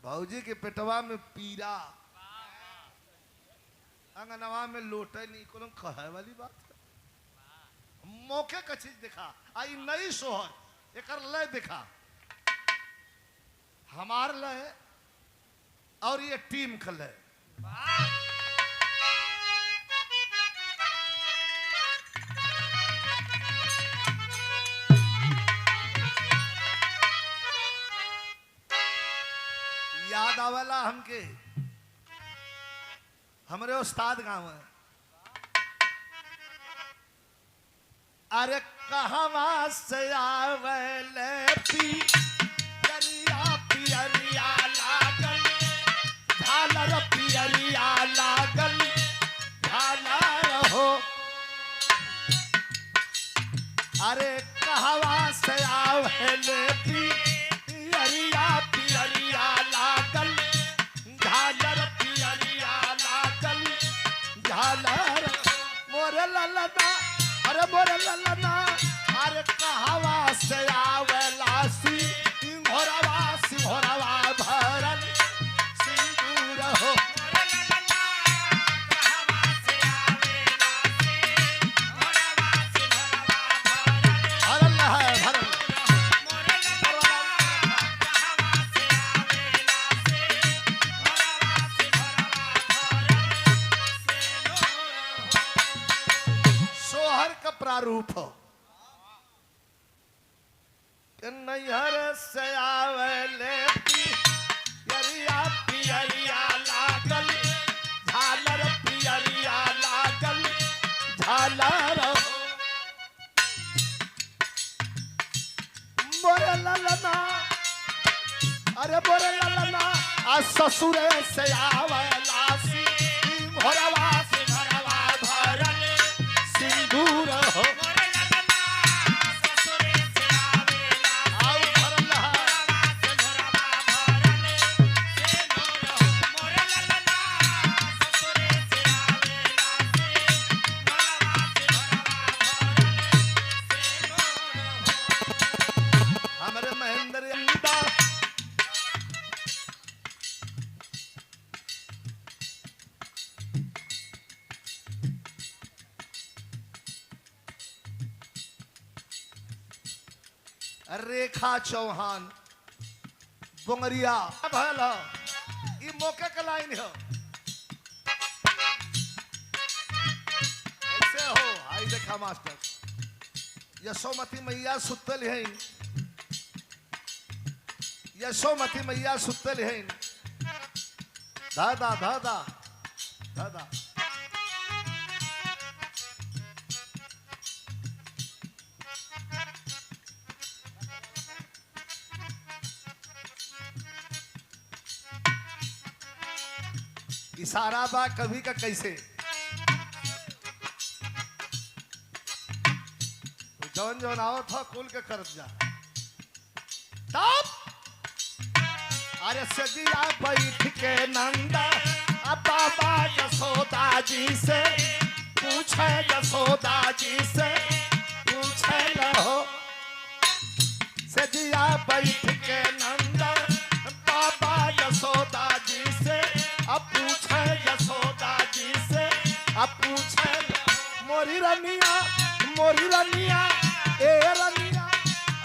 भौजी के पेटवा में पीरा, अंगनवा में लोटे नहीं, कोनो कहे वाली बात है। मौके का चीज दिखा, आई नई सोहर, एक लय दिखा, हमार लय और ये टीम का लय। याद आवेला हमके हमरे उस्ताद गाँव है। अरे कहवा से आवेले पियरिया पियरिया लागल, झालर पियरिया लागल झालर हो। अरे कहवा से आवेले पियरिया पियरिया लागल, झालर पियरिया लागल झालर। मोरे ललना, अरे मोरे ललना, अरे कहवा से आवेला सिंघोरवा सिंघोरवा भरल सिंदूर हो। भरल है भरल। सोहर का प्रारूप हो, नैहर से आवेले पियरिया पियरिया लागल, झालर पियरिया लागल झालर। मोरे ललना, अरे मोरे ललना, आ ससुरे से आवेला सिंघोरवा सिंघोरवा भरल सिंदूर हो। हमारे महेंद्र अंदा रेखा चौहान बोंगरिया भल ये मौके का लाइन हो। ऐसे हो, आई देखा मास्टर, यशोमती मैया सुतल है, यशोमती मैया सुतल है। दादा दादा दादा इशारा बा कभी का कैसे जौन जौन आओ था कुल के कर जा। तब अरे सजिया बैठ के नंदा अब बाबा यशोदा जी से पूछे, यशोदा जी से पूछे लो। सजिया बैठ के नंदा बाबा यशोदा जी से अब पूछे, यशोदा जी से अब पूछे। मोरी रनिया ए रनिया,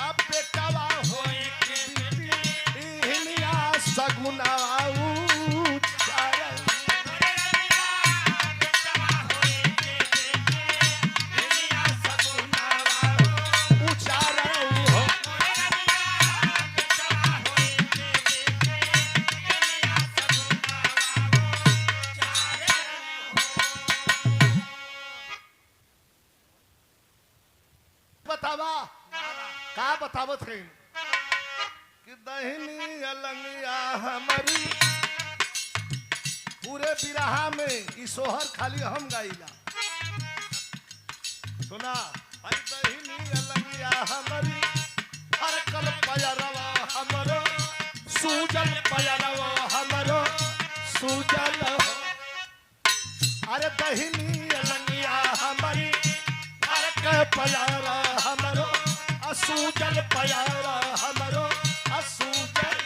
अब बेटवा होई हिनिया सगुना बतावा का बतावत है कि दहिनी अलंगिया हमारी पूरे बिरहा में ई सोहर खाली हम गाइला। सुना भाई, दहिनी अलंगिया हमारी हर कल पयरवा हमरो सूजल पयरवा हमरो सूजल। अरे दहिनी अलंगिया हमारी हर कल पयरवा हमरो असूजल पयरवा हमरो असूजल।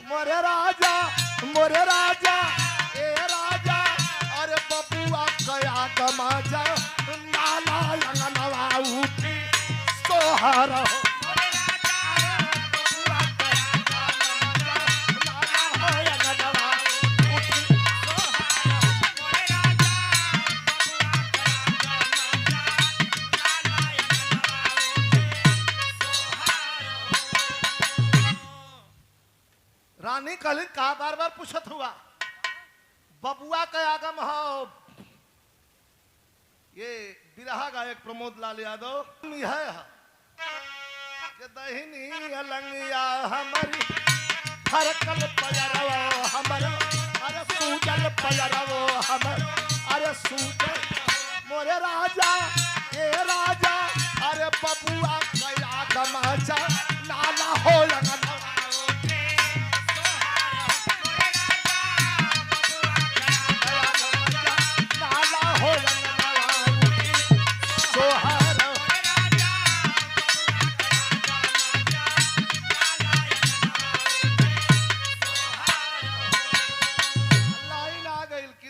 मोरे राजा मोरे राजा ए राजा अरे बबुआ कया गमाजा नाला अंगनवा उठी सोहर रानी कहली का बार बार पूछत हुआ बबुआ के आगम हो। ये बिरहा गायक प्रमोद लाल यादव है कि दहिनी अलंगिया हमारी फरकल पजरवो हमर अरे सूजल पजरवो हमर अरे सूजल मोरे राजा ए राजा अरे बबुआ के आगम नाला हो लगन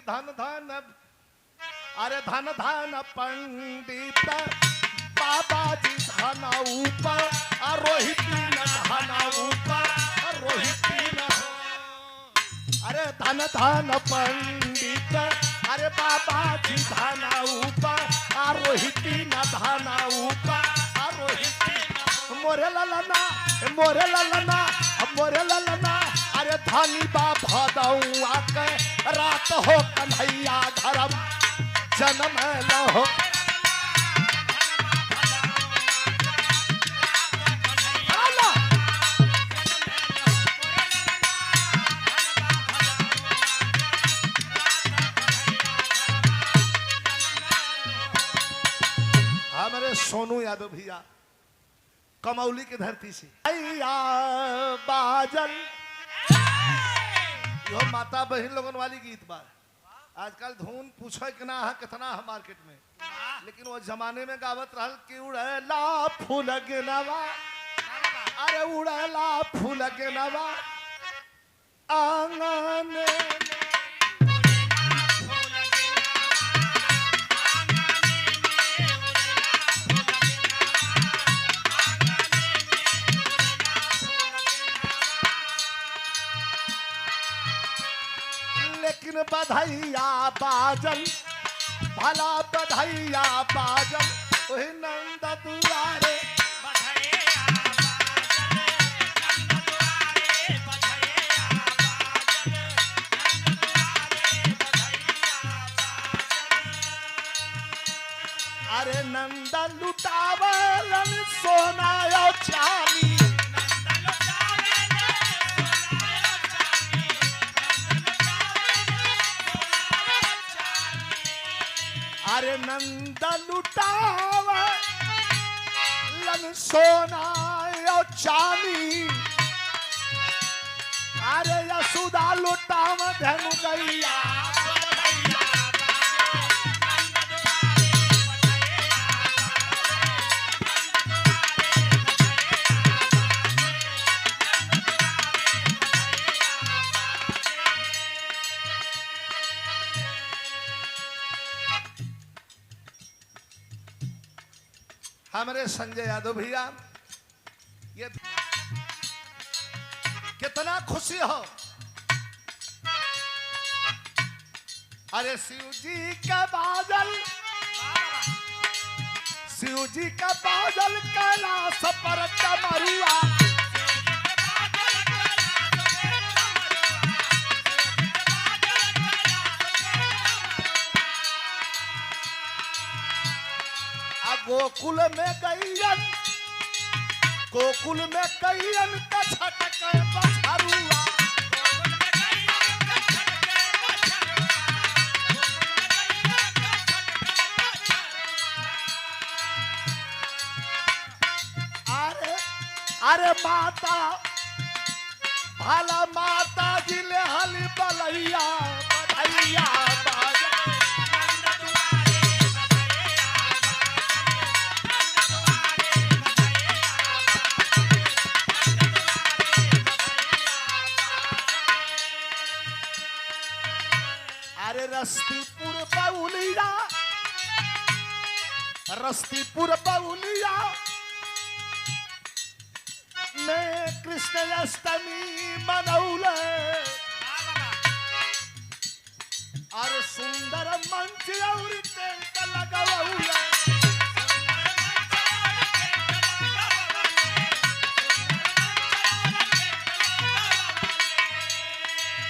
धन धन अरे धन धन पंडित बाबा जी धन ऊपर रोहिती धन ऊपर रोहिती अरे धन धन पंडित अरे बाबा जी धन ऊपर रोहिती धन ऊपर रोहिती मोरे ललना मोरे ललना मोरे ललना अरे धनी बा भदौआ के रात हो कन्हैया धर्म जन्म लहो हमारे सोनू यादव भैया कमौली की धरती से बाजल यो माता बहन लोगन वाली गीत बा। आजकल धुन पूछो कि ना है कितना है मार्केट में, लेकिन वो जमाने में गावत रहल कि उड़ेला फूल गिनवा अरे उड़ेला फूल गिनवा आंगन लेकिन बधैया बाजल भला बधैया बाजल वही नंद दुआरे अरे नंद लुटावलन सोना और चांदी अरे नंद लुटावा लन सोना और चांदी अरे यशोदा लुटावा धनु गैया हमारे संजय यादव भैया ये कितना खुशी हो। अरे शिव जी का बादल शिव जी का बादल कैलाश पर डमरुआ गोकुल में गैयन गोकुल में गैयन का छटके बछरुआ अरे अरे माता भला माता जी ले हली बलैया बधैया रस्तीपुर बउलिया, रस्तीपुर बउलिया में कृष्ण अष्टमी मनौले और सुंदर मंच और टेंट लगवौले।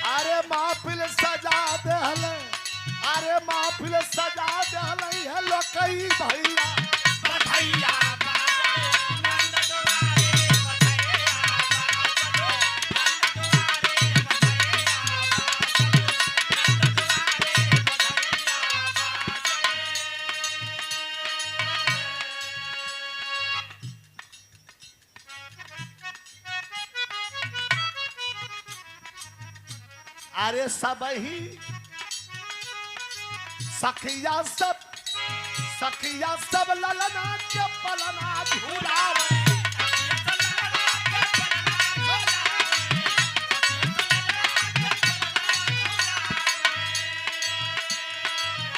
अरे महफिल सजा देहले, अरे महफिल सजा देहले है लोकई भैया बधैया अरे सब ही सखिया सब ललना के पलना झूलावे।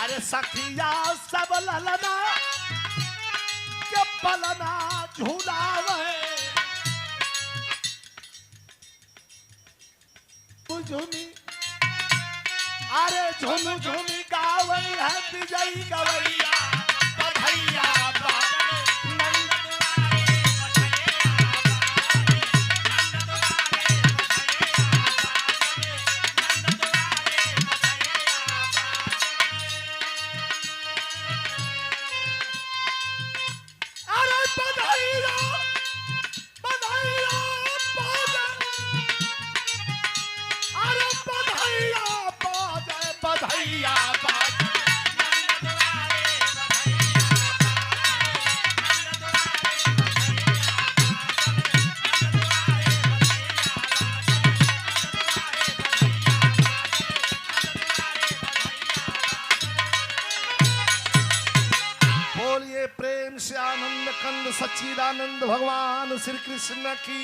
अरे सखिया सब ललना के पलना झूलावे। झुमी अरे झुम झुमी गावे है विजयी गवैया बधैया अरे बधैया बधैया अरे बधैया बधैया बोलिए प्रेम से आनंद कंद सच्चिदानंद भगवान श्री कृष्ण की।